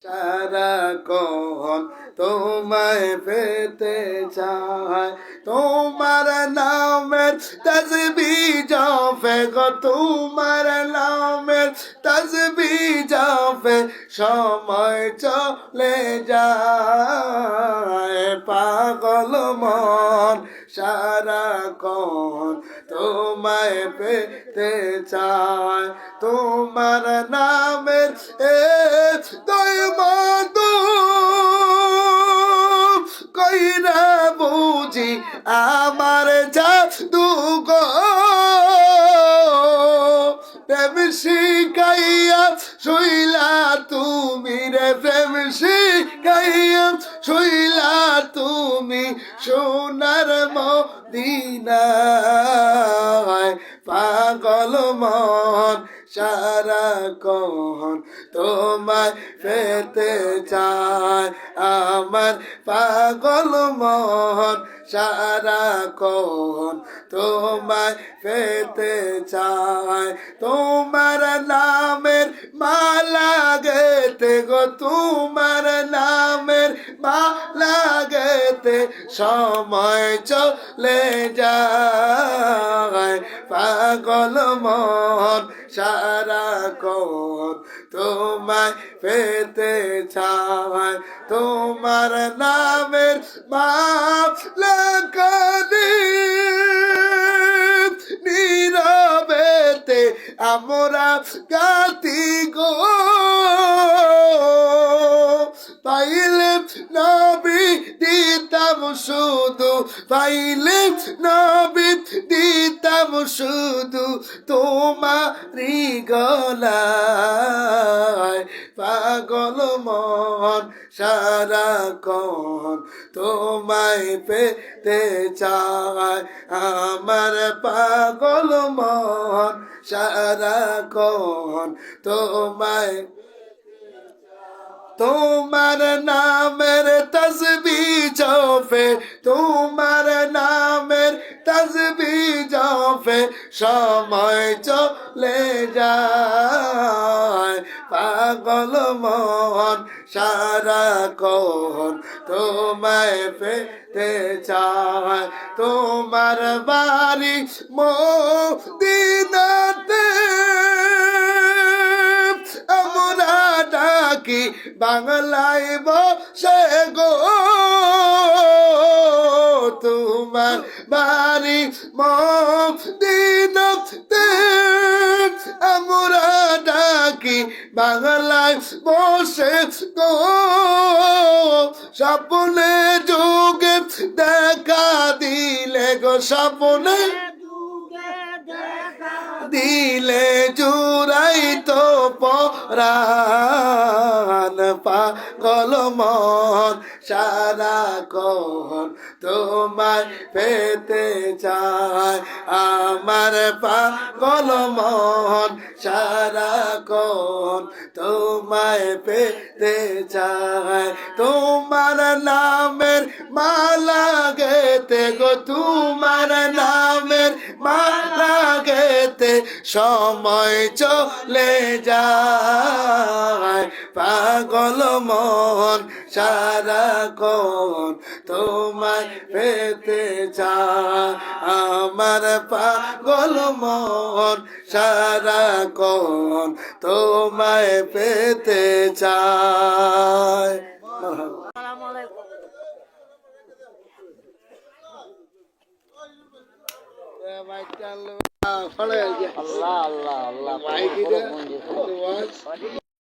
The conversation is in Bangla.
সারাক্ষণ তোমায় পেতে চায়, তোমার নামের তাসবিহ জপে গো, তোমার নামের তাসবিহ জপে সময় চলে যায়। পাগল মন সারাক্ষণ তোমায় পেতে চায়, তোমার নামের মধু কইরা বুঝি আমার জাদু গো, প্রেম শিখাইয়া শুইলা তুমি রে, প্রেম শিখাইয়া শুইলা তুমি সোনার মদিনায়। পাগল মন সারাক্ষণ তোমায় পেতে চায়, আমার পাগল মন সারাক্ষণ তোমায় পেতে চায়। তোমার নামের মালা গেতে গো, তোমার নামের মালা গেতে সময় চলে যায়। পাগল মন সারাক্ষণ তোমায় পেতে চায়, তোমার নামের মালা কাঁদি নীরবেতে আমরা গাতি গো, পাইলে নবী দিতাম শুধু, পাইলে নবী দিতাম শুধু তোমারি গলায়। পাগল মন সারাক্ষণ তোমায় পেতে চায়, আমার পাগল মন সারাক্ষণ তোমায়। তোমার নামের তাসবিহ জপে, তোমার নামের তাসবিহ জপে সময় চলে যায়। পাগল মন সারাক্ষণ তোমায় পেতে চায়, তোমার বাড়ি মদিনাতে আমরা ডাকি বাংলায় বসে গো, তোমার বাড়ি মদিনাতে আমরা ডাকি বাংলায় বসে গো। স্বপ্নে যুগে দেখা দিলে গো, স্বপ্নে দিলে জুড়াই তো পরাণ। পাগল মন সারাক্ষণ তোমায় পেতে চায়, আমার পাগল মন সারাক্ষণ তোমায় পেতে চায়। তোমার নামের মালা গেতে গো, তোমার নামের মালা গেতে সময় চলে যায়। পাগল মন সারাক্ষণ তোমায় পেতে চায়, আমার পাগল মন সারাক্ষণ তোমায় পেতে চায়। আল্লাহ আল্লাহ আল্লাহ